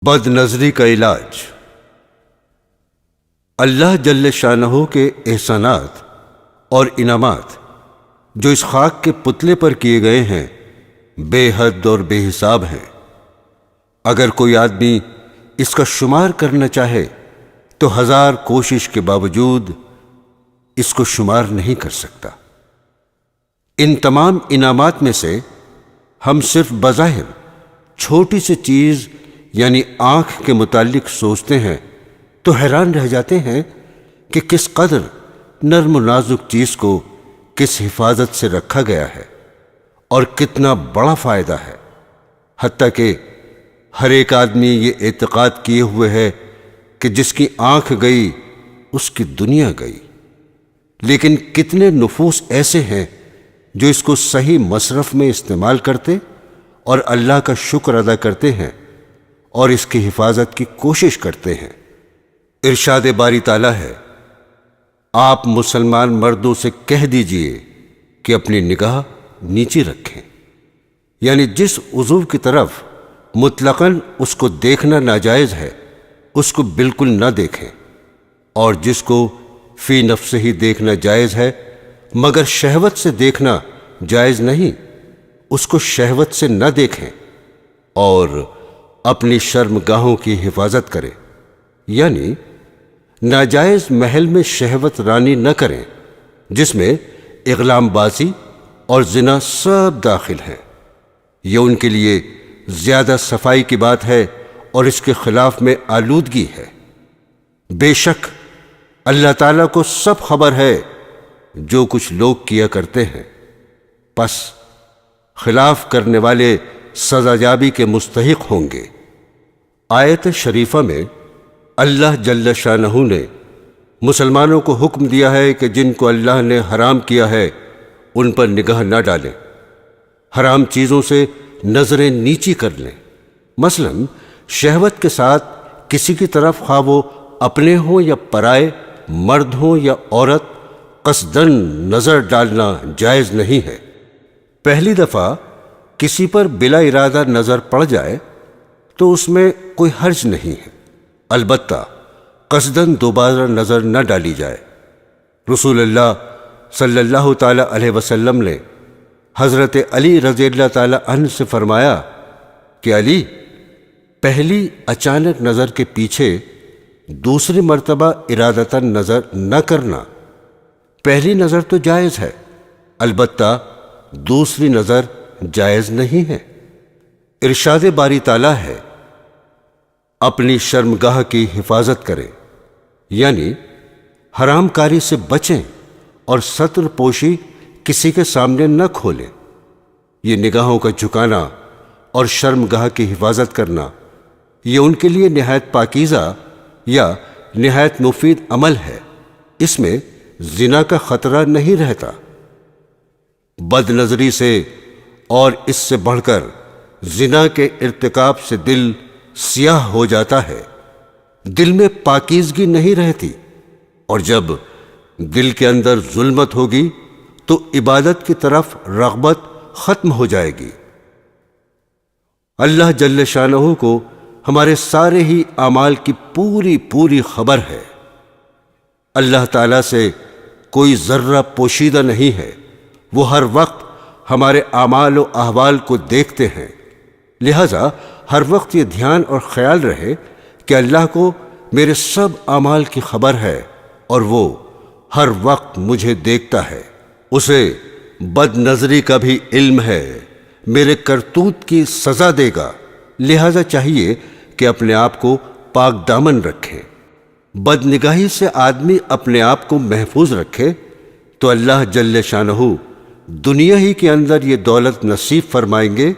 بد نظری کا علاج۔ اللہ جل شانہ کے احسانات اور انعامات جو اس خاک کے پتلے پر کیے گئے ہیں بے حد اور بے حساب ہیں۔ اگر کوئی آدمی اس کا شمار کرنا چاہے تو 1000 کوشش کے باوجود اس کو شمار نہیں کر سکتا۔ ان تمام انعامات میں سے ہم صرف بظاہر چھوٹی سی چیز یعنی آنکھ کے متعلق سوچتے ہیں تو حیران رہ جاتے ہیں کہ کس قدر نرم و نازک چیز کو کس حفاظت سے رکھا گیا ہے اور کتنا بڑا فائدہ ہے۔ حتیٰ کہ ہر ایک آدمی یہ اعتقاد کیے ہوئے ہے کہ جس کی آنکھ گئی اس کی دنیا گئی، لیکن کتنے نفوس ایسے ہیں جو اس کو صحیح مصرف میں استعمال کرتے اور اللہ کا شکر ادا کرتے ہیں اور اس کی حفاظت کی کوشش کرتے ہیں۔ ارشاد باری تعالیٰ ہے، آپ مسلمان مردوں سے کہہ دیجئے کہ اپنی نگاہ نیچی رکھیں، یعنی جس عضو کی طرف مطلقاً اس کو دیکھنا ناجائز ہے اس کو بالکل نہ دیکھیں، اور جس کو فی نفس ہی دیکھنا جائز ہے مگر شہوت سے دیکھنا جائز نہیں اس کو شہوت سے نہ دیکھیں، اور اپنی شرمگاہوں کی حفاظت کریں، یعنی ناجائز محل میں شہوت رانی نہ کریں جس میں اغلام بازی اور زنا سب داخل ہیں۔ یہ ان کے لیے زیادہ صفائی کی بات ہے اور اس کے خلاف میں آلودگی ہے۔ بے شک اللہ تعالیٰ کو سب خبر ہے جو کچھ لوگ کیا کرتے ہیں، پس خلاف کرنے والے سزایابی کے مستحق ہوں گے۔ آیت شریفہ میں اللہ جل شانہ نے مسلمانوں کو حکم دیا ہے کہ جن کو اللہ نے حرام کیا ہے ان پر نگاہ نہ ڈالیں، حرام چیزوں سے نظریں نیچی کر لیں۔ مثلا شہوت کے ساتھ کسی کی طرف خواہ وہ اپنے ہوں یا پرائے، مرد ہوں یا عورت، قصداً نظر ڈالنا جائز نہیں ہے۔ پہلی دفعہ کسی پر بلا ارادہ نظر پڑ جائے تو اس میں کوئی حرج نہیں ہے، البتہ قصداً دوبارہ نظر نہ ڈالی جائے۔ رسول اللہ صلی اللہ تعالی علیہ وسلم نے حضرت علی رضی اللہ تعالی عنہ سے فرمایا کہ علی، پہلی اچانک نظر کے پیچھے دوسری مرتبہ ارادتاً نظر نہ کرنا۔ پہلی نظر تو جائز ہے، البتہ دوسری نظر جائز نہیں ہے۔ ارشاد باری تعالیٰ ہے، اپنی شرمگاہ کی حفاظت کریں، یعنی حرام کاری سے بچیں اور ستر پوشی کسی کے سامنے نہ کھولیں۔ یہ نگاہوں کا جھکانا اور شرمگاہ کی حفاظت کرنا یہ ان کے لیے نہایت پاکیزہ یا نہایت مفید عمل ہے، اس میں زنا کا خطرہ نہیں رہتا۔ بد نظری سے اور اس سے بڑھ کر زنا کے ارتکاب سے دل سیاہ ہو جاتا ہے، دل میں پاکیزگی نہیں رہتی، اور جب دل کے اندر ظلمت ہوگی تو عبادت کی طرف رغبت ختم ہو جائے گی۔ اللہ جل شانہ کو ہمارے سارے ہی اعمال کی پوری خبر ہے۔ اللہ تعالیٰ سے کوئی ذرہ پوشیدہ نہیں ہے، وہ ہر وقت ہمارے اعمال و احوال کو دیکھتے ہیں، لہذا ہر وقت یہ دھیان اور خیال رہے کہ اللہ کو میرے سب اعمال کی خبر ہے اور وہ ہر وقت مجھے دیکھتا ہے۔ اسے بد نظری کا بھی علم ہے، میرے کرتوت کی سزا دے گا، لہذا چاہیے کہ اپنے آپ کو پاک دامن رکھیں۔ بد نگاہی سے آدمی اپنے آپ کو محفوظ رکھے تو اللہ جل شانہ دنیا ہی کے اندر یہ دولت نصیب فرمائیں گے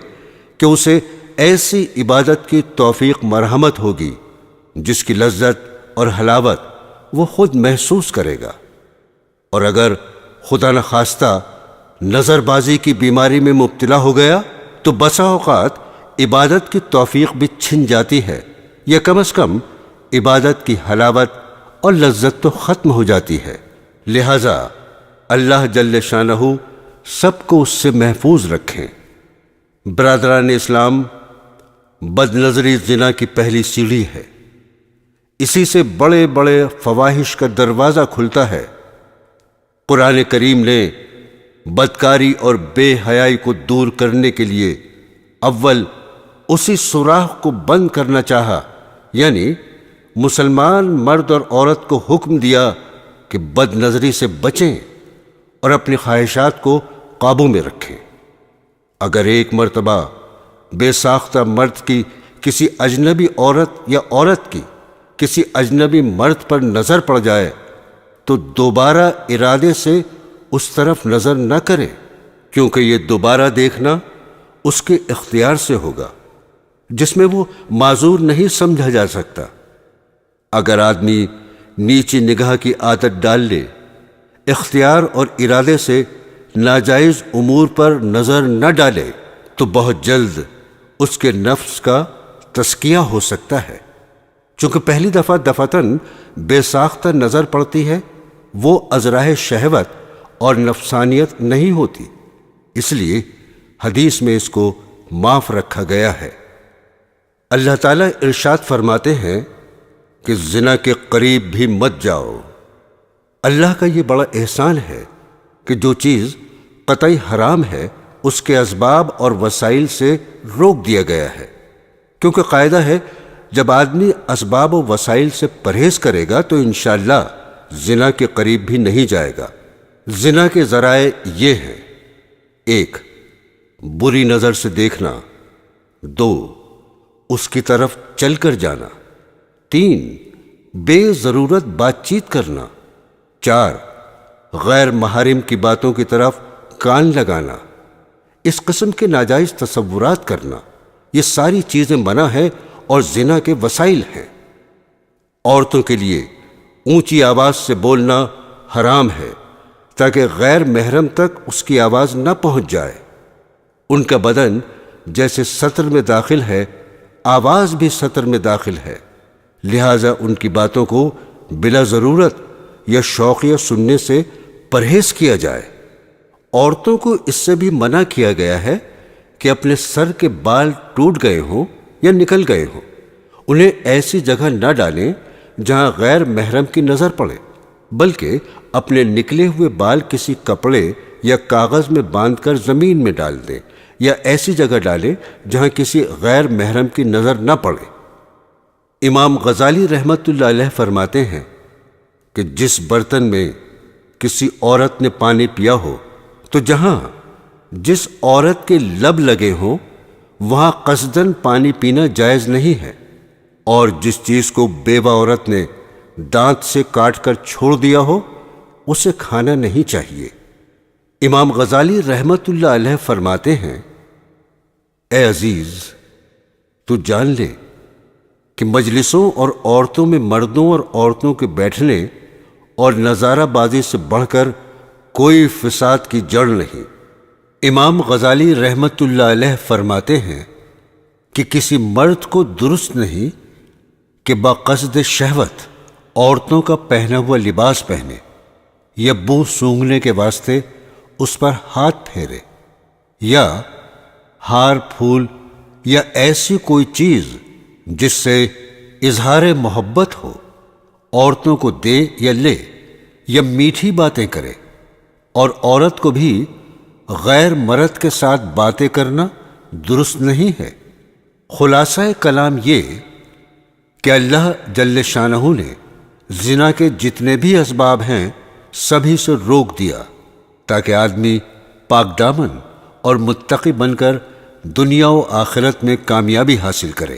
کہ اسے ایسی عبادت کی توفیق مرحمت ہوگی جس کی لذت اور حلاوت وہ خود محسوس کرے گا، اور اگر خدا نخواستہ نظر بازی کی بیماری میں مبتلا ہو گیا تو بسا اوقات عبادت کی توفیق بھی چھن جاتی ہے، یا کم از کم عبادت کی حلاوت اور لذت تو ختم ہو جاتی ہے۔ لہذا اللہ جل شانہ سب کو اس سے محفوظ رکھیں۔ برادران اسلام، بد نظری زنا کی پہلی سیڑھی ہے، اسی سے بڑے بڑے فواحش کا دروازہ کھلتا ہے۔ قرآن کریم نے بدکاری اور بے حیائی کو دور کرنے کے لیے اول اسی سوراخ کو بند کرنا چاہا، یعنی مسلمان مرد اور عورت کو حکم دیا کہ بد نظری سے بچیں اور اپنی خواہشات کو قابو میں رکھیں۔ اگر ایک مرتبہ بے ساختہ مرد کی کسی اجنبی عورت یا عورت کی کسی اجنبی مرد پر نظر پڑ جائے تو دوبارہ ارادے سے اس طرف نظر نہ کرے، کیونکہ یہ دوبارہ دیکھنا اس کے اختیار سے ہوگا جس میں وہ معذور نہیں سمجھا جا سکتا۔ اگر آدمی نیچی نگاہ کی عادت ڈال لے، اختیار اور ارادے سے ناجائز امور پر نظر نہ ڈالے، تو بہت جلد اس کے نفس کا تزکیہ ہو سکتا ہے۔ چونکہ پہلی دفعہ دفعتاً بے ساختہ نظر پڑتی ہے، وہ ازراہ شہوت اور نفسانیت نہیں ہوتی، اس لیے حدیث میں اس کو معاف رکھا گیا ہے۔ اللہ تعالیٰ ارشاد فرماتے ہیں کہ زنا کے قریب بھی مت جاؤ۔ اللہ کا یہ بڑا احسان ہے کہ جو چیز قطعی حرام ہے اس کے اسباب اور وسائل سے روک دیا گیا ہے، کیونکہ قاعدہ ہے جب آدمی اسباب و وسائل سے پرہیز کرے گا تو انشاءاللہ زنا کے قریب بھی نہیں جائے گا۔ زنا کے ذرائع یہ ہیں: 1 بری نظر سے دیکھنا، 2 اس کی طرف چل کر جانا، 3 بے ضرورت بات چیت کرنا، 4 غیر محارم کی باتوں کی طرف کان لگانا، اس قسم کے ناجائز تصورات کرنا، یہ ساری چیزیں منع ہے اور زنا کے وسائل ہیں۔ عورتوں کے لیے اونچی آواز سے بولنا حرام ہے تاکہ غیر محرم تک اس کی آواز نہ پہنچ جائے۔ ان کا بدن جیسے سطر میں داخل ہے، آواز بھی سطر میں داخل ہے، لہٰذا ان کی باتوں کو بلا ضرورت یا شوقیہ سننے سے پرہیز کیا جائے۔ عورتوں کو اس سے بھی منع کیا گیا ہے کہ اپنے سر کے بال ٹوٹ گئے ہوں یا نکل گئے ہوں، انہیں ایسی جگہ نہ ڈالیں جہاں غیر محرم کی نظر پڑے، بلکہ اپنے نکلے ہوئے بال کسی کپڑے یا کاغذ میں باندھ کر زمین میں ڈال دیں یا ایسی جگہ ڈالیں جہاں کسی غیر محرم کی نظر نہ پڑے۔ امام غزالی رحمت اللہ علیہ فرماتے ہیں کہ جس برتن میں کسی عورت نے پانی پیا ہو تو جہاں جس عورت کے لب لگے ہوں وہاں قصداً پانی پینا جائز نہیں ہے، اور جس چیز کو بیوہ عورت نے دانت سے کاٹ کر چھوڑ دیا ہو اسے کھانا نہیں چاہیے۔ امام غزالی رحمت اللہ علیہ فرماتے ہیں، اے عزیز، تو جان لے کہ مجلسوں اور عورتوں میں مردوں اور عورتوں کے بیٹھنے اور نظارہ بازی سے بڑھ کر کوئی فساد کی جڑ نہیں۔ امام غزالی رحمت اللہ علیہ فرماتے ہیں کہ کسی مرد کو درست نہیں کہ بقصد شہوت عورتوں کا پہنا ہوا لباس پہنے یا بو سونگھنے کے واسطے اس پر ہاتھ پھیرے یا ہار پھول یا ایسی کوئی چیز جس سے اظہار محبت ہو عورتوں کو دے یا لے یا میٹھی باتیں کرے، اور عورت کو بھی غیر مرد کے ساتھ باتیں کرنا درست نہیں ہے۔ خلاصہ کلام یہ کہ اللہ جل شانہ نے زنا کے جتنے بھی اسباب ہیں سبھی سے روک دیا تاکہ آدمی پاک دامن اور متقی بن کر دنیا و آخرت میں کامیابی حاصل کرے۔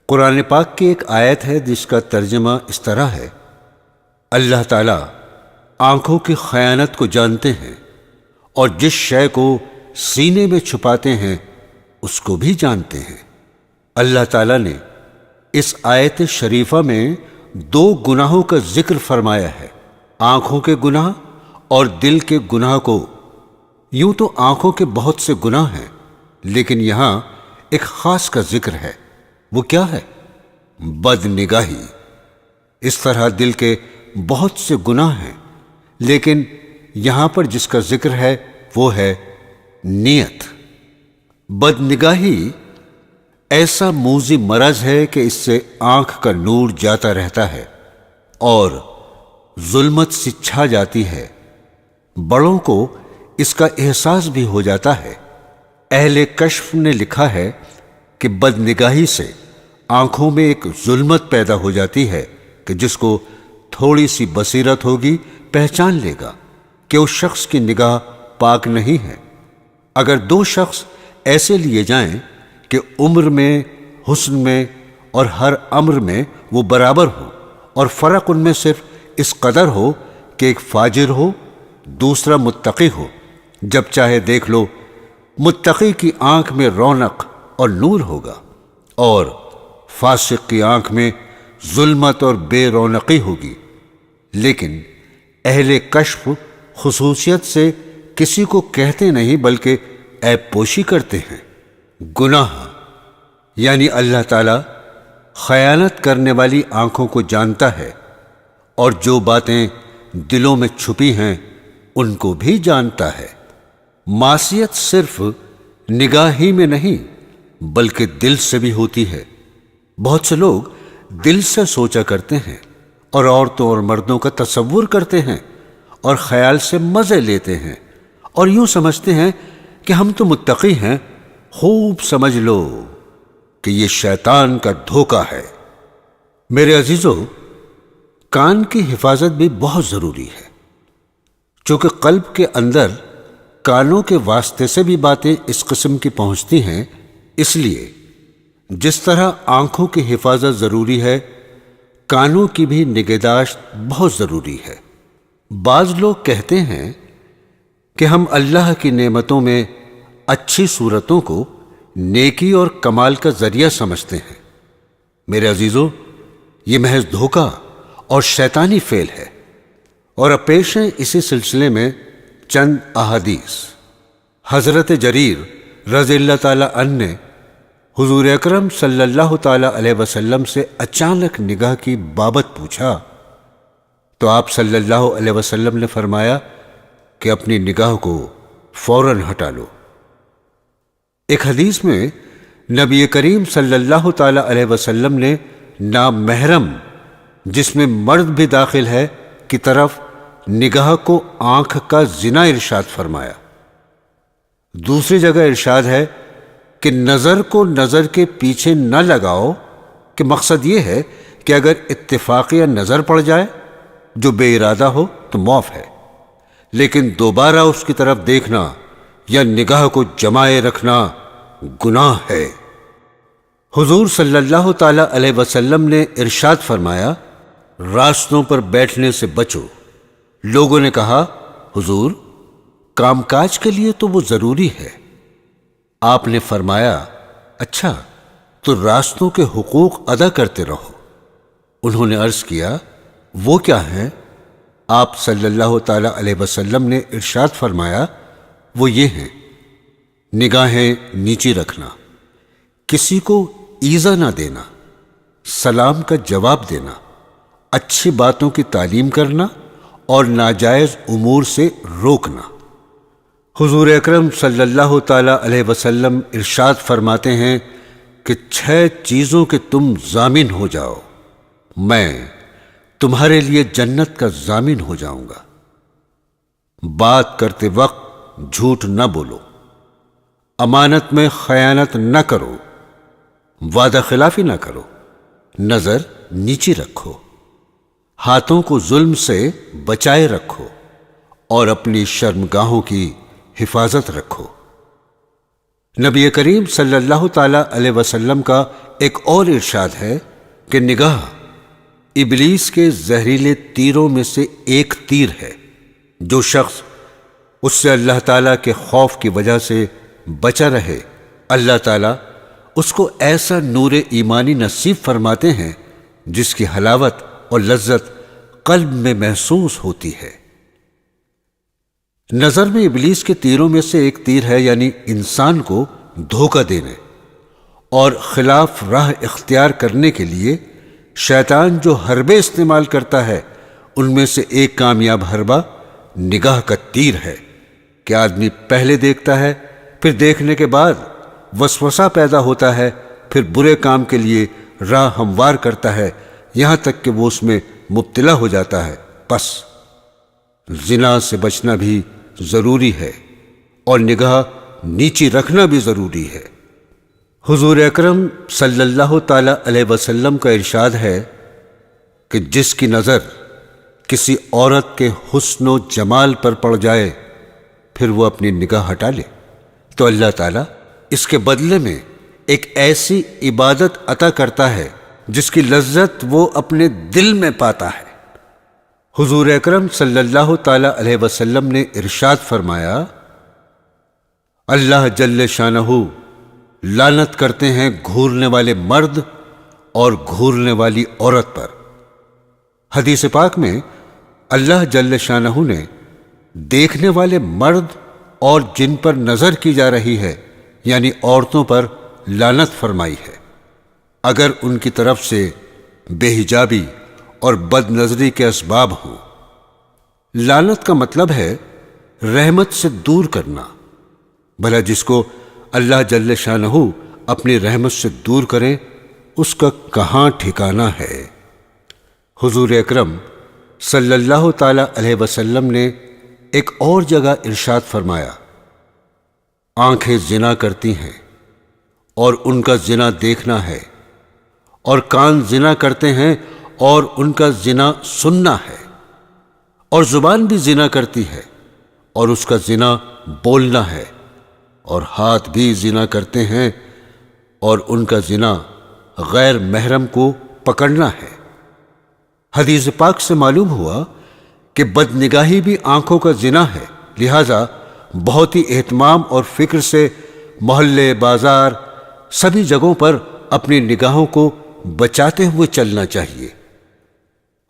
قرآن پاک کی ایک آیت ہے جس کا ترجمہ اس طرح ہے، اللہ تعالیٰ آنکھوں کی خیانت کو جانتے ہیں اور جس شے کو سینے میں چھپاتے ہیں اس کو بھی جانتے ہیں۔ اللہ تعالیٰ نے اس آیت شریفہ میں 2 گناہوں کا ذکر فرمایا ہے، آنکھوں کے گناہ اور دل کے گناہ کو۔ یوں تو آنکھوں کے بہت سے گناہ ہیں، لیکن یہاں ایک خاص کا ذکر ہے۔ وہ کیا ہے؟ بد نگاہی۔ اس طرح دل کے بہت سے گناہ ہیں، لیکن یہاں پر جس کا ذکر ہے وہ ہے نیت۔ بد نگاہی ایسا موذی مرض ہے کہ اس سے آنکھ کا نور جاتا رہتا ہے اور ظلمت سی چھا جاتی ہے۔ بڑوں کو اس کا احساس بھی ہو جاتا ہے۔ اہل کشف نے لکھا ہے کہ بد نگاہی سے آنکھوں میں ایک ظلمت پیدا ہو جاتی ہے کہ جس کو تھوڑی سی بصیرت ہوگی پہچان لے گا کہ اس شخص کی نگاہ پاک نہیں ہے۔ اگر دو شخص ایسے لیے جائیں کہ عمر میں، حسن میں اور ہر امر میں وہ برابر ہو، اور فرق ان میں صرف اس قدر ہو کہ ایک فاجر ہو، دوسرا متقی ہو، جب چاہے دیکھ لو، متقی کی آنکھ میں رونق اور نور ہوگا اور فاسق کی آنکھ میں ظلمت اور بے رونقی ہوگی۔ لیکن اہل کشف خصوصیت سے کسی کو کہتے نہیں بلکہ عیب پوشی کرتے ہیں۔ گناہ یعنی اللہ تعالی خیانت کرنے والی آنکھوں کو جانتا ہے اور جو باتیں دلوں میں چھپی ہیں ان کو بھی جانتا ہے۔ معصیت صرف نگاہ ہی میں نہیں بلکہ دل سے بھی ہوتی ہے۔ بہت سے لوگ دل سے سوچا کرتے ہیں اور عورتوں اور مردوں کا تصور کرتے ہیں اور خیال سے مزے لیتے ہیں اور یوں سمجھتے ہیں کہ ہم تو متقی ہیں۔ خوب سمجھ لو کہ یہ شیطان کا دھوکہ ہے۔ میرے عزیزو، کان کی حفاظت بھی بہت ضروری ہے، چونکہ قلب کے اندر کانوں کے واسطے سے بھی باتیں اس قسم کی پہنچتی ہیں۔ اس لیے جس طرح آنکھوں کی حفاظت ضروری ہے، کانوں کی بھی نگہداشت بہت ضروری ہے۔ بعض لوگ کہتے ہیں کہ ہم اللہ کی نعمتوں میں اچھی صورتوں کو نیکی اور کمال کا ذریعہ سمجھتے ہیں۔ میرے عزیزو، یہ محض دھوکہ اور شیطانی فعل ہے۔ اور اب پیش ہیں اسی سلسلے میں چند احادیث۔ حضرت جریر رضی اللہ تعالی عنہ نے حضور اکرم صلی اللہ تعالی علیہ وسلم سے اچانک نگاہ کی بابت پوچھا تو آپ صلی اللہ علیہ وسلم نے فرمایا کہ اپنی نگاہ کو فوراً ہٹا لو۔ ایک حدیث میں نبی کریم صلی اللہ تعالی علیہ وسلم نے نامحرم، جس میں مرد بھی داخل ہے، کی طرف نگاہ کو آنکھ کا زنا ارشاد فرمایا۔ دوسری جگہ ارشاد ہے کہ نظر کو نظر کے پیچھے نہ لگاؤ، کہ مقصد یہ ہے کہ اگر اتفاقیہ نظر پڑ جائے جو بے ارادہ ہو تو معاف ہے، لیکن دوبارہ اس کی طرف دیکھنا یا نگاہ کو جمائے رکھنا گناہ ہے۔ حضور صلی اللہ تعالی علیہ وسلم نے ارشاد فرمایا، راستوں پر بیٹھنے سے بچو۔ لوگوں نے کہا، حضور، کام کاج کے لیے تو وہ ضروری ہے۔ آپ نے فرمایا، اچھا تو راستوں کے حقوق ادا کرتے رہو۔ انہوں نے عرض کیا، وہ کیا ہیں؟ آپ صلی اللہ تعالی علیہ وسلم نے ارشاد فرمایا، وہ یہ ہیں، نگاہیں نیچی رکھنا، کسی کو ایذا نہ دینا، سلام کا جواب دینا، اچھی باتوں کی تعلیم کرنا اور ناجائز امور سے روکنا۔ حضور اکرم صلی اللہ تعالی علیہ وسلم ارشاد فرماتے ہیں کہ 6 چیزوں کے تم ضامن ہو جاؤ، میں تمہارے لیے جنت کا ضامن ہو جاؤں گا۔ بات کرتے وقت جھوٹ نہ بولو، امانت میں خیانت نہ کرو، وعدہ خلافی نہ کرو، نظر نیچی رکھو، ہاتھوں کو ظلم سے بچائے رکھو اور اپنی شرمگاہوں کی حفاظت رکھو۔ نبی کریم صلی اللہ تعالی علیہ وسلم کا ایک اور ارشاد ہے کہ نگاہ ابلیس کے زہریلے تیروں میں سے ایک تیر ہے۔ جو شخص اس سے اللہ تعالیٰ کے خوف کی وجہ سے بچا رہے، اللہ تعالیٰ اس کو ایسا نور ایمانی نصیب فرماتے ہیں جس کی حلاوت اور لذت قلب میں محسوس ہوتی ہے۔ نظر میں ابلیس کے تیروں میں سے ایک تیر ہے، یعنی انسان کو دھوکہ دینے اور خلاف راہ اختیار کرنے کے لیے شیطان جو حربے استعمال کرتا ہے، ان میں سے ایک کامیاب حربہ نگاہ کا تیر ہے کہ آدمی پہلے دیکھتا ہے، پھر دیکھنے کے بعد وسوسہ پیدا ہوتا ہے پھر برے کام کے لیے راہ ہموار کرتا ہے یہاں تک کہ وہ اس میں مبتلا ہو جاتا ہے۔ پس زنا سے بچنا بھی ضروری ہے اور نگاہ نیچی رکھنا بھی ضروری ہے۔ حضور اکرم صلی اللہ تعالی علیہ وسلم کا ارشاد ہے کہ جس کی نظر کسی عورت کے حسن و جمال پر پڑ جائے پھر وہ اپنی نگاہ ہٹا لے تو اللہ تعالیٰ اس کے بدلے میں ایک ایسی عبادت عطا کرتا ہے جس کی لذت وہ اپنے دل میں پاتا ہے۔ حضور اکرم صلی اللہ تعالی علیہ وسلم نے ارشاد فرمایا، اللہ جل شانہ لعنت کرتے ہیں گھورنے والے مرد اور گھورنے والی عورت پر۔ حدیث پاک میں اللہ جل شانہ نے دیکھنے والے مرد اور جن پر نظر کی جا رہی ہے یعنی عورتوں پر لعنت فرمائی ہے، اگر ان کی طرف سے بے حجابی اور بد نظری کے اسباب ہوں۔ لعنت کا مطلب ہے رحمت سے دور کرنا، بھلا جس کو اللہ جل شانہ اپنی رحمت سے دور کرے اس کا کہاں ٹھکانہ ہے۔ حضور اکرم صلی اللہ تعالی علیہ وسلم نے ایک اور جگہ ارشاد فرمایا، آنکھیں زنا کرتی ہیں اور ان کا زنا دیکھنا ہے، اور کان زنا کرتے ہیں اور ان کا زنا سننا ہے، اور زبان بھی زنا کرتی ہے اور اس کا زنا بولنا ہے، اور ہاتھ بھی زنا کرتے ہیں اور ان کا زنا غیر محرم کو پکڑنا ہے۔ حدیث پاک سے معلوم ہوا کہ بد نگاہی بھی آنکھوں کا زنا ہے، لہذا بہت ہی اہتمام اور فکر سے محلے بازار سبھی جگہوں پر اپنی نگاہوں کو بچاتے ہوئے چلنا چاہیے۔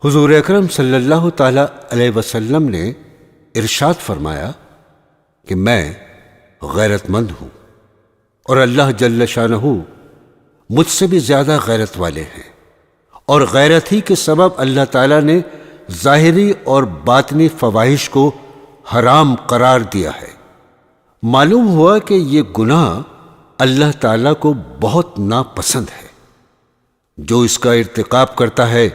حضور اکرم صلی اللہ تعالی علیہ وسلم نے ارشاد فرمایا کہ میں غیرت مند ہوں اور اللہ جل شانہ مجھ سے بھی زیادہ غیرت والے ہیں، اور غیرت ہی کے سبب اللہ تعالیٰ نے ظاہری اور باطنی فواحش کو حرام قرار دیا ہے۔ معلوم ہوا کہ یہ گناہ اللہ تعالیٰ کو بہت ناپسند ہے۔ جو اس کا ارتکاب کرتا ہے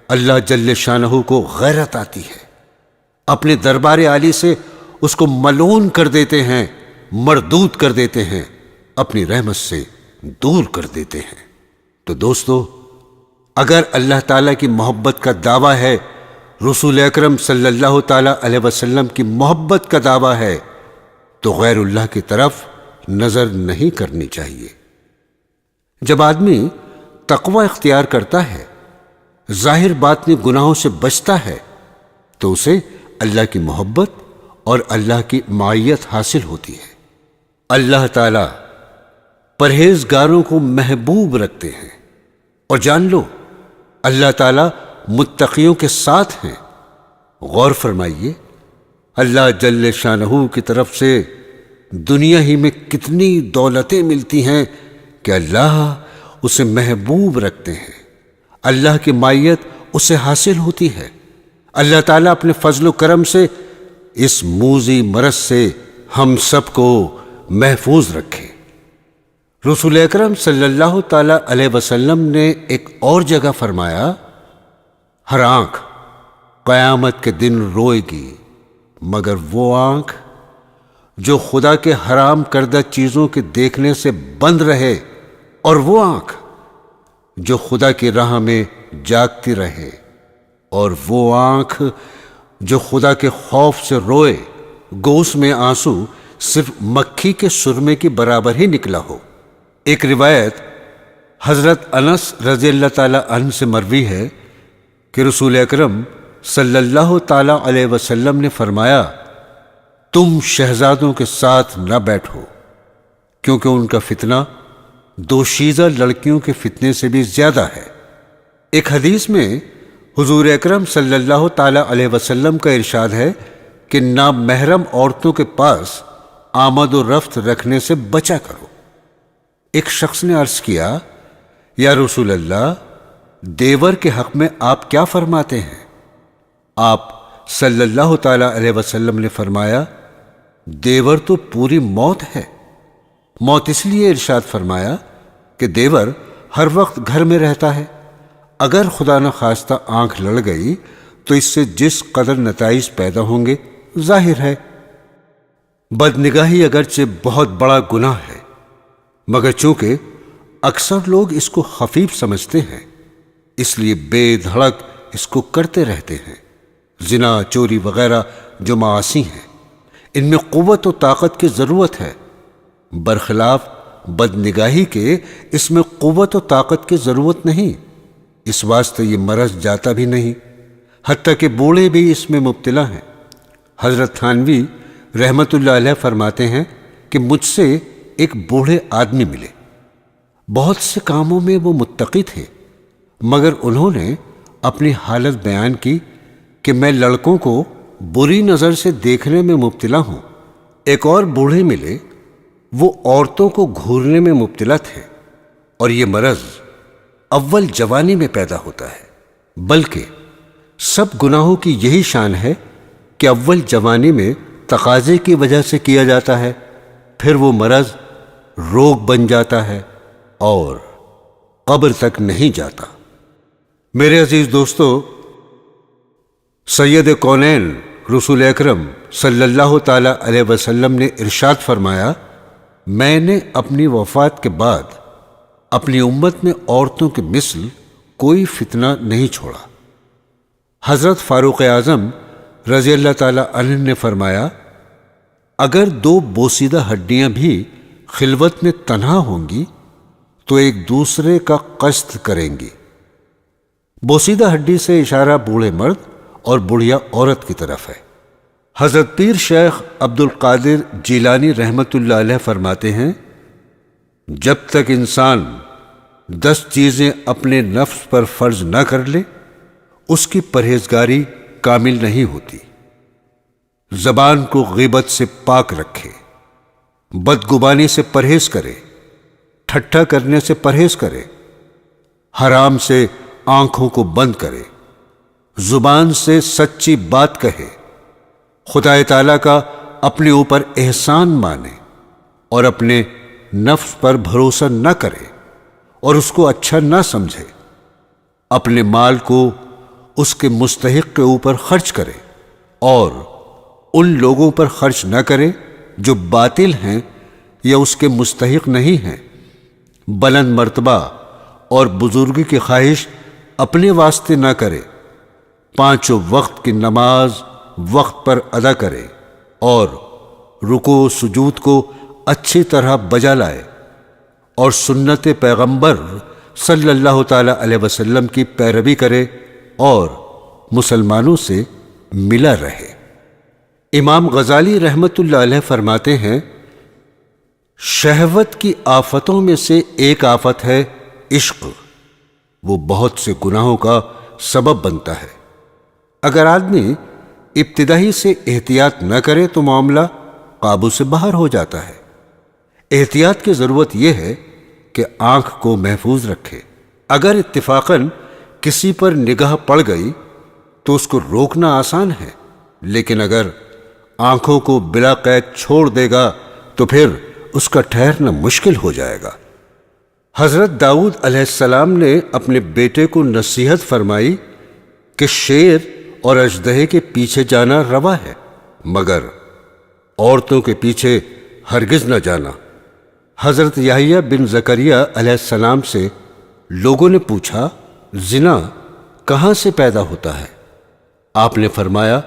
اللہ جل شانہ کو غیرت آتی ہے، اپنے دربار عالی سے اس کو ملعون کر دیتے ہیں، مردود کر دیتے ہیں، اپنی رحمت سے دور کر دیتے ہیں۔ تو دوستو، اگر اللہ تعالیٰ کی محبت کا دعویٰ ہے، رسول اکرم صلی اللہ تعالی علیہ وسلم کی محبت کا دعویٰ ہے، تو غیر اللہ کی طرف نظر نہیں کرنی چاہیے۔ جب آدمی تقوی اختیار کرتا ہے، ظاہر باطنی گناہوں سے بچتا ہے، تو اسے اللہ کی محبت اور اللہ کی معیت حاصل ہوتی ہے۔ اللہ تعالی پرہیزگاروں کو محبوب رکھتے ہیں، اور جان لو اللہ تعالی متقیوں کے ساتھ ہیں۔ غور فرمائیے، اللہ جل شانہ کی طرف سے دنیا ہی میں کتنی دولتیں ملتی ہیں کہ اللہ اسے محبوب رکھتے ہیں، اللہ کی معیت اسے حاصل ہوتی ہے۔ اللہ تعالیٰ اپنے فضل و کرم سے اس موذی مرض سے ہم سب کو محفوظ رکھے۔ رسول اکرم صلی اللہ تعالی علیہ وسلم نے ایک اور جگہ فرمایا، ہر آنکھ قیامت کے دن روئے گی مگر وہ آنکھ جو خدا کے حرام کردہ چیزوں کے دیکھنے سے بند رہے، اور وہ آنکھ جو خدا کی راہ میں جاگتی رہے، اور وہ آنکھ جو خدا کے خوف سے روئے، گو اس میں آنسو صرف مکھی کے سرمے کی برابر ہی نکلا ہو۔ ایک روایت حضرت انس رضی اللہ تعالی عنہ سے مروی ہے کہ رسول اکرم صلی اللہ تعالی علیہ وسلم نے فرمایا، تم شہزادوں کے ساتھ نہ بیٹھو، کیونکہ ان کا فتنہ دوشیزہ لڑکیوں کے فتنے سے بھی زیادہ ہے۔ ایک حدیث میں حضور اکرم صلی اللہ تعالی علیہ وسلم کا ارشاد ہے کہ نامحرم عورتوں کے پاس آمد و رفت رکھنے سے بچا کرو۔ ایک شخص نے عرض کیا، یا رسول اللہ، دیور کے حق میں آپ کیا فرماتے ہیں؟ آپ صلی اللہ تعالی علیہ وسلم نے فرمایا، دیور تو پوری موت ہے۔ موت اس لیے ارشاد فرمایا کہ دیور ہر وقت گھر میں رہتا ہے، اگر خدا نخواستہ آنکھ لڑ گئی تو اس سے جس قدر نتائج پیدا ہوں گے ظاہر ہے۔ بد نگاہی اگرچہ بہت بڑا گناہ ہے، مگر چونکہ اکثر لوگ اس کو خفیف سمجھتے ہیں، اس لیے بے دھڑک اس کو کرتے رہتے ہیں۔ زنا، چوری وغیرہ جو معاصی ہیں، ان میں قوت و طاقت کی ضرورت ہے، برخلاف بد نگاہی کے اس میں قوت و طاقت کی ضرورت نہیں، اس واسطے یہ مرض جاتا بھی نہیں، حتیٰ کہ بوڑھے بھی اس میں مبتلا ہیں۔ حضرت تھانوی رحمت اللہ علیہ فرماتے ہیں کہ مجھ سے ایک بوڑھے آدمی ملے، بہت سے کاموں میں وہ متقی تھے، مگر انہوں نے اپنی حالت بیان کی کہ میں لڑکوں کو بری نظر سے دیکھنے میں مبتلا ہوں۔ ایک اور بوڑھے ملے، وہ عورتوں کو گھورنے میں مبتلا تھے، اور یہ مرض اول جوانی میں پیدا ہوتا ہے، بلکہ سب گناہوں کی یہی شان ہے کہ اول جوانی میں تقاضے کی وجہ سے کیا جاتا ہے، پھر وہ مرض روگ بن جاتا ہے اور قبر تک نہیں جاتا۔ میرے عزیز دوستو، سید کونین رسول اکرم صلی اللہ تعالی علیہ وسلم نے ارشاد فرمایا، میں نے اپنی وفات کے بعد اپنی امت میں عورتوں کے مثل کوئی فتنہ نہیں چھوڑا۔ حضرت فاروق اعظم رضی اللہ تعالی عنہ نے فرمایا، اگر دو بوسیدہ ہڈیاں بھی خلوت میں تنہا ہوں گی تو ایک دوسرے کا قصد کریں گی۔ بوسیدہ ہڈی سے اشارہ بوڑھے مرد اور بڑھیا عورت کی طرف ہے۔ حضرت پیر شیخ عبد القادر جیلانی رحمت اللہ علیہ فرماتے ہیں، جب تک انسان 10 چیزیں اپنے نفس پر فرض نہ کر لے، اس کی پرہیزگاری کامل نہیں ہوتی۔ زبان کو غیبت سے پاک رکھے، بدگمانی سے پرہیز کرے، ٹھٹھا کرنے سے پرہیز کرے، حرام سے آنکھوں کو بند کرے، زبان سے سچی بات کہے، خدا تعالیٰ کا اپنے اوپر احسان مانے اور اپنے نفس پر بھروسہ نہ کرے اور اس کو اچھا نہ سمجھے، اپنے مال کو اس کے مستحق کے اوپر خرچ کرے اور ان لوگوں پر خرچ نہ کرے جو باطل ہیں یا اس کے مستحق نہیں ہیں، بلند مرتبہ اور بزرگی کی خواہش اپنے واسطے نہ کرے، 5 وقت کی نماز وقت پر ادا کرے اور رکوع سجود کو اچھی طرح بجا لائے اور سنت پیغمبر صلی اللہ تعالی علیہ وسلم کی پیروی کرے اور مسلمانوں سے ملا رہے۔ امام غزالی رحمت اللہ علیہ فرماتے ہیں، شہوت کی آفتوں میں سے ایک آفت ہے عشق، وہ بہت سے گناہوں کا سبب بنتا ہے۔ اگر آدمی ابتدائی سے احتیاط نہ کرے تو معاملہ قابو سے باہر ہو جاتا ہے۔ احتیاط کی ضرورت یہ ہے کہ آنکھ کو محفوظ رکھے۔ اگر اتفاقاً کسی پر نگاہ پڑ گئی تو اس کو روکنا آسان ہے، لیکن اگر آنکھوں کو بلا قید چھوڑ دے گا تو پھر اس کا ٹھہرنا مشکل ہو جائے گا۔ حضرت داؤد علیہ السلام نے اپنے بیٹے کو نصیحت فرمائی کہ شیر اور اژدہے کے پیچھے جانا روا ہے، مگر عورتوں کے پیچھے ہرگز نہ جانا۔ حضرت یحییٰ بن زکریا علیہ السلام سے لوگوں نے پوچھا، زنا کہاں سے پیدا ہوتا ہے؟ آپ نے فرمایا،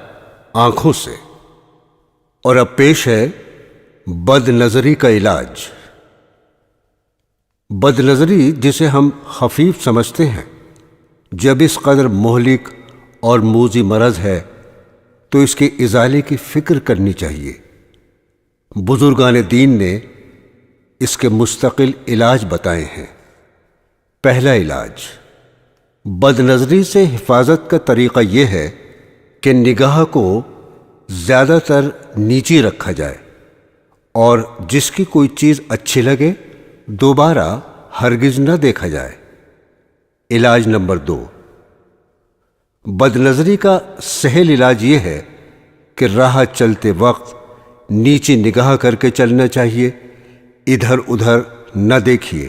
آنکھوں سے۔ اور اب پیش ہے بد نظری کا علاج۔ بد نظری جسے ہم خفیف سمجھتے ہیں، جب اس قدر مہلک اور موذی مرض ہے تو اس کے ازالے کی فکر کرنی چاہیے۔ بزرگان دین نے اس کے مستقل علاج بتائے ہیں۔ پہلا علاج، بد نظری سے حفاظت کا طریقہ یہ ہے کہ نگاہ کو زیادہ تر نیچی رکھا جائے اور جس کی کوئی چیز اچھی لگے دوبارہ ہرگز نہ دیکھا جائے۔ علاج نمبر 2، بد نظری کا سہل علاج یہ ہے کہ راہ چلتے وقت نیچی نگاہ کر کے چلنا چاہیے، ادھر ادھر نہ دیکھیے۔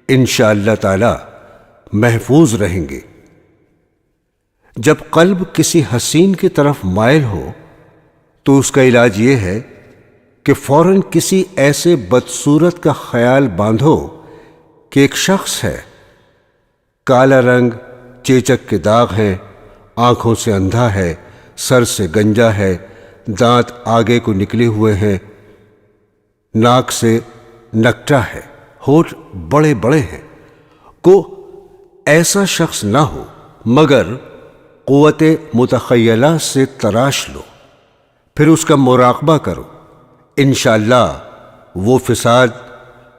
انشاءاللہ تعالی محفوظ رہیں گے۔ جب قلب کسی حسین کی طرف مائل ہو تو اس کا علاج یہ ہے کہ فوراً کسی ایسے بدصورت کا خیال باندھو کہ ایک شخص ہے، کالا رنگ، چیچک کے داغ ہیں، آنکھوں سے اندھا ہے، سر سے گنجا ہے، دانت آگے کو نکلے ہوئے ہیں، ناک سے نکٹا ہے، ہونٹ بڑے بڑے ہیں۔ کو ایسا شخص نہ ہو مگر قوت متخیلہ سے تراش لو، پھر اس کا مراقبہ کرو۔ انشاءاللہ وہ فساد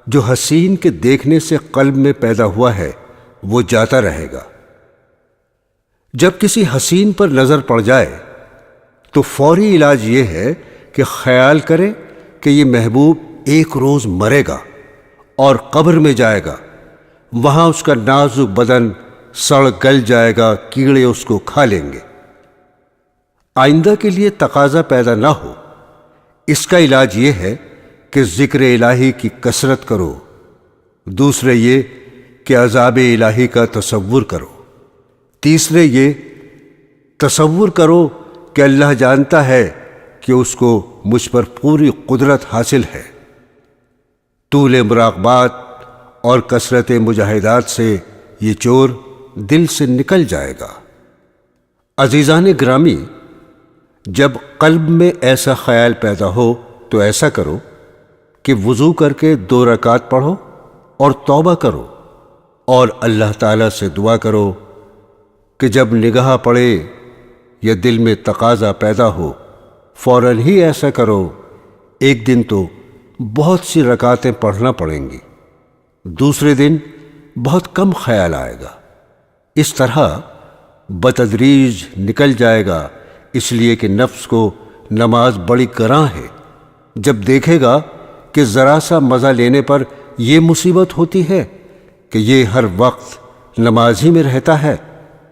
جو حسین کے دیکھنے سے قلب میں پیدا ہوا ہے وہ جاتا رہے گا۔ جب کسی حسین پر نظر پڑ جائے تو فوری علاج یہ ہے کہ خیال کرے کہ یہ محبوب ایک روز مرے گا اور قبر میں جائے گا، وہاں اس کا نازک بدن سڑ گل جائے گا، کیڑے اس کو کھا لیں گے۔ آئندہ کے لیے تقاضا پیدا نہ ہو، اس کا علاج یہ ہے کہ ذکر الہی کی کثرت کرو۔ دوسرے یہ کہ عذاب الہی کا تصور کرو۔ تیسرے یہ تصور کرو کہ اللہ جانتا ہے کہ اس کو مجھ پر پوری قدرت حاصل ہے۔ طول مراقبات اور کثرت مجاہدات سے یہ چور دل سے نکل جائے گا۔ عزیزان گرامی، جب قلب میں ایسا خیال پیدا ہو تو ایسا کرو کہ وضو کر کے 2 رکعت پڑھو اور توبہ کرو، اور اللہ تعالیٰ سے دعا کرو کہ جب نگاہ پڑے یا دل میں تقاضا پیدا ہو فوراً ہی ایسا کرو۔ ایک دن تو بہت سی رکعتیں پڑھنا پڑیں گی، دوسرے دن بہت کم خیال آئے گا۔ اس طرح بتدریج نکل جائے گا، اس لیے کہ نفس کو نماز بڑی گراں ہے۔ جب دیکھے گا کہ ذرا سا مزہ لینے پر یہ مصیبت ہوتی ہے کہ یہ ہر وقت نماز ہی میں رہتا ہے،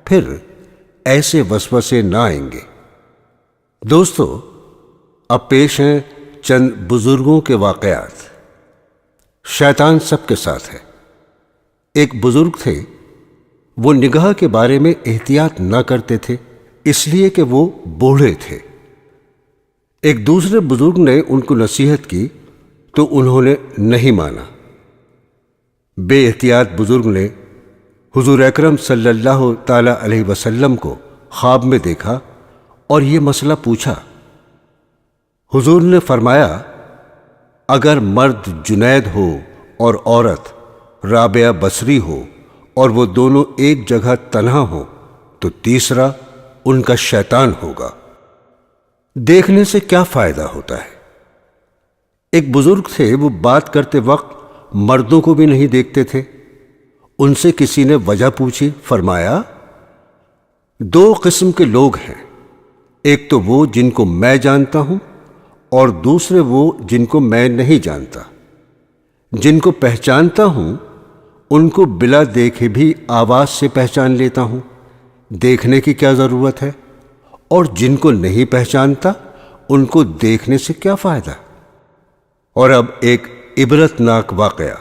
پھر ایسے وسوسے نہ آئیں گے۔ دوستو، اب پیش ہیں چند بزرگوں کے واقعات۔ شیطان سب کے ساتھ ہے۔ ایک بزرگ تھے، وہ نگاہ کے بارے میں احتیاط نہ کرتے تھے اس لیے کہ وہ بوڑھے تھے۔ ایک دوسرے بزرگ نے ان کو نصیحت کی تو انہوں نے نہیں مانا۔ بے احتیاط بزرگ نے حضور اکرم صلی اللہ تعالی علیہ وسلم کو خواب میں دیکھا اور یہ مسئلہ پوچھا۔ حضور نے فرمایا، اگر مرد جنید ہو اور عورت رابعہ بصری ہو اور وہ دونوں ایک جگہ تنہا ہوں تو تیسرا ان کا شیطان ہوگا۔ دیکھنے سے کیا فائدہ ہوتا ہے؟ ایک بزرگ تھے، وہ بات کرتے وقت مردوں کو بھی نہیں دیکھتے تھے۔ ان سے کسی نے وجہ پوچھی، فرمایا 2 قسم کے لوگ ہیں، ایک تو وہ جن کو میں جانتا ہوں اور دوسرے وہ جن کو میں نہیں جانتا۔ جن کو پہچانتا ہوں ان کو بلا دیکھے بھی آواز سے پہچان لیتا ہوں، دیکھنے کی کیا ضرورت ہے؟ اور جن کو نہیں پہچانتا ان کو دیکھنے سے کیا فائدہ؟ اور اب ایک عبرتناک واقعہ۔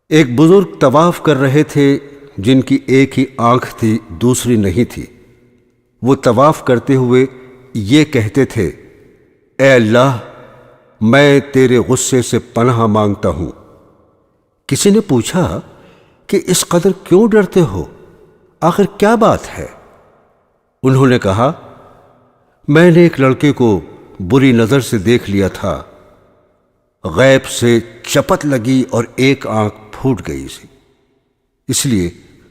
ایک بزرگ طواف کر رہے تھے جن کی ایک ہی آنکھ تھی، دوسری نہیں تھی۔ وہ طواف کرتے ہوئے یہ کہتے تھے، اے اللہ، میں تیرے غصے سے پناہ مانگتا ہوں۔ کسی نے پوچھا کہ اس قدر کیوں ڈرتے ہو؟ آخر کیا بات ہے؟ انہوں نے کہا، میں نے ایک لڑکے کو بری نظر سے دیکھ لیا تھا، غیب سے چپت لگی اور ایک آنکھ پھوٹ گئی سی، اس لیے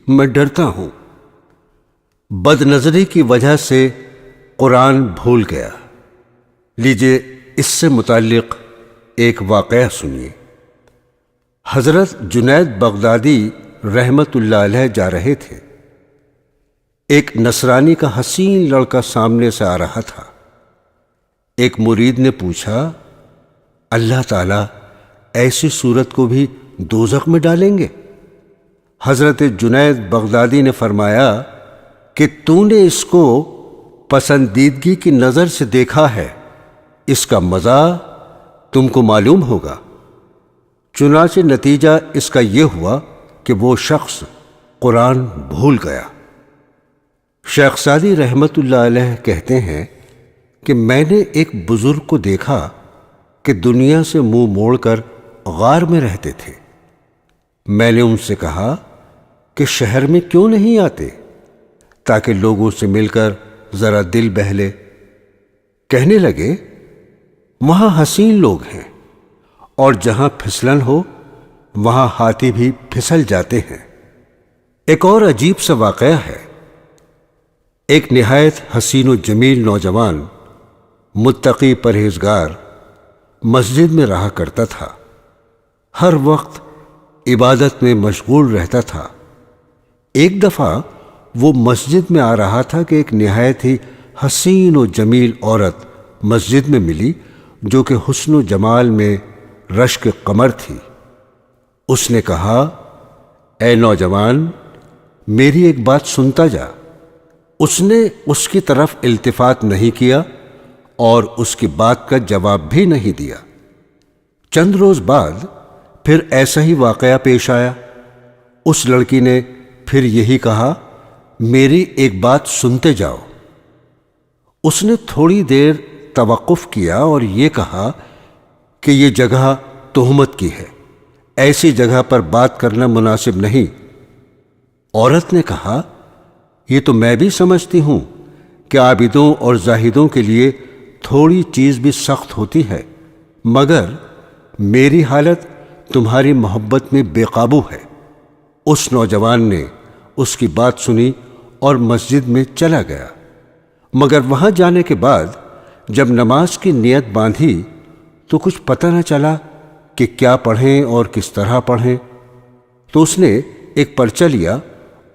میں ڈرتا ہوں۔ بد نظری کی وجہ سے قرآن بھول گیا۔ لیجئے اس سے متعلق ایک واقعہ سنیے۔ حضرت جنید بغدادی رحمت اللہ علیہ جا رہے تھے۔ ایک نصرانی کا حسین لڑکا سامنے سے آ رہا تھا۔ ایک مرید نے پوچھا، اللہ تعالیٰ ایسی صورت کو بھی دوزخ میں ڈالیں گے؟ حضرت جنید بغدادی نے فرمایا کہ تو نے اس کو پسندیدگی کی نظر سے دیکھا ہے، اس کا مزہ تم کو معلوم ہوگا۔ چنانچہ نتیجہ اس کا یہ ہوا کہ وہ شخص قرآن بھول گیا۔ شیخ سعدی رحمت اللہ علیہ کہتے ہیں کہ میں نے ایک بزرگ کو دیکھا کہ دنیا سے منہ موڑ کر غار میں رہتے تھے۔ میں نے ان سے کہا کہ شہر میں کیوں نہیں آتے تاکہ لوگوں سے مل کر ذرا دل بہلے۔ کہنے لگے وہاں حسین لوگ ہیں اور جہاں پھسلن ہو وہاں ہاتھی بھی پھسل جاتے ہیں۔ ایک اور عجیب سا واقعہ ہے۔ ایک نہایت حسین و جمیل نوجوان متقی پرہیزگار مسجد میں رہا کرتا تھا، ہر وقت عبادت میں مشغول رہتا تھا۔ ایک دفعہ وہ مسجد میں آ رہا تھا کہ ایک نہایت ہی حسین و جمیل عورت مسجد میں ملی جو کہ حسن و جمال میں رشک قمر تھی۔ اس نے کہا، اے نوجوان، میری ایک بات سنتا جا۔ اس نے اس کی طرف التفات نہیں کیا اور اس کی بات کا جواب بھی نہیں دیا۔ چند روز بعد پھر ایسا ہی واقعہ پیش آیا۔ اس لڑکی نے پھر یہی کہا، میری ایک بات سنتے جاؤ۔ اس نے تھوڑی دیر توقف کیا اور یہ کہا کہ یہ جگہ تہمت کی ہے، ایسی جگہ پر بات کرنا مناسب نہیں۔ عورت نے کہا، یہ تو میں بھی سمجھتی ہوں کہ عابدوں اور زاہدوں کے لیے تھوڑی چیز بھی سخت ہوتی ہے، مگر میری حالت تمہاری محبت میں بے قابو ہے۔ اس نوجوان نے اس کی بات سنی اور مسجد میں چلا گیا، مگر وہاں جانے کے بعد جب نماز کی نیت باندھی تو کچھ پتہ نہ چلا کہ کیا پڑھیں اور کس طرح پڑھیں۔ تو اس نے ایک پرچہ لیا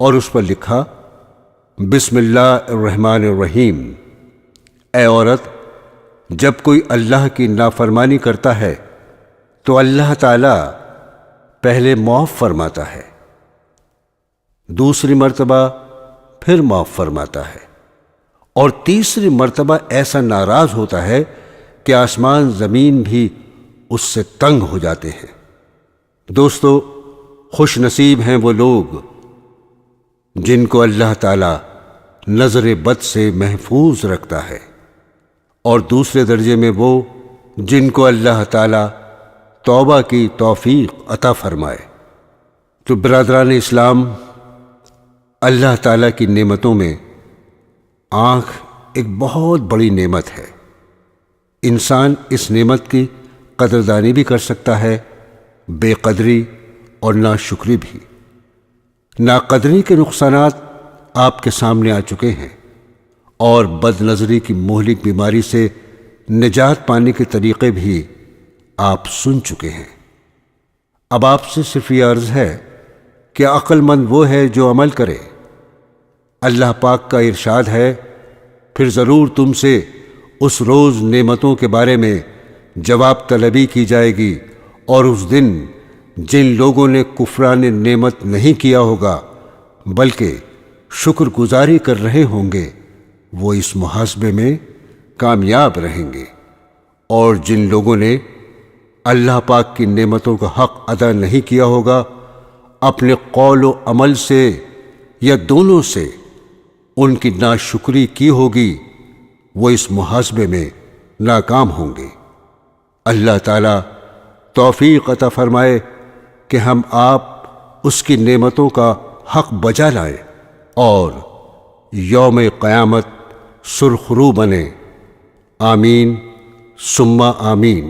اور اس پر لکھا، بسم اللہ الرحمن الرحیم۔ اے عورت، جب کوئی اللہ کی نافرمانی کرتا ہے تو اللہ تعالی پہلے معاف فرماتا ہے، دوسری مرتبہ پھر معاف فرماتا ہے، اور تیسری مرتبہ ایسا ناراض ہوتا ہے کہ آسمان زمین بھی اس سے تنگ ہو جاتے ہیں۔ دوستو، خوش نصیب ہیں وہ لوگ جن کو اللہ تعالی نظر بد سے محفوظ رکھتا ہے، اور دوسرے درجے میں وہ جن کو اللہ تعالی توبہ کی توفیق عطا فرمائے۔ تو برادران اسلام، اللہ تعالیٰ کی نعمتوں میں آنکھ ایک بہت بڑی نعمت ہے۔ انسان اس نعمت کی قدردانی بھی کر سکتا ہے، بے قدری اور ناشکری بھی۔ ناقدری کے نقصانات آپ کے سامنے آ چکے ہیں، اور بد نظری کی مہلک بیماری سے نجات پانے کے طریقے بھی آپ سن چکے ہیں۔ اب آپ سے صرف یہ عرض ہے کہ عقل مند وہ ہے جو عمل کرے۔ اللہ پاک کا ارشاد ہے، پھر ضرور تم سے اس روز نعمتوں کے بارے میں جواب طلبی کی جائے گی، اور اس دن جن لوگوں نے کفران نعمت نہیں کیا ہوگا بلکہ شکر گزاری کر رہے ہوں گے، وہ اس محاسبے میں کامیاب رہیں گے، اور جن لوگوں نے اللہ پاک کی نعمتوں کا حق ادا نہیں کیا ہوگا، اپنے قول و عمل سے یا دونوں سے ان کی ناشکری کی ہوگی، وہ اس محاسبے میں ناکام ہوں گے۔ اللہ تعالیٰ توفیق عطا فرمائے کہ ہم آپ اس کی نعمتوں کا حق بجا لائیں اور یوم قیامت سرخرو بنے۔ آمین ثم آمین۔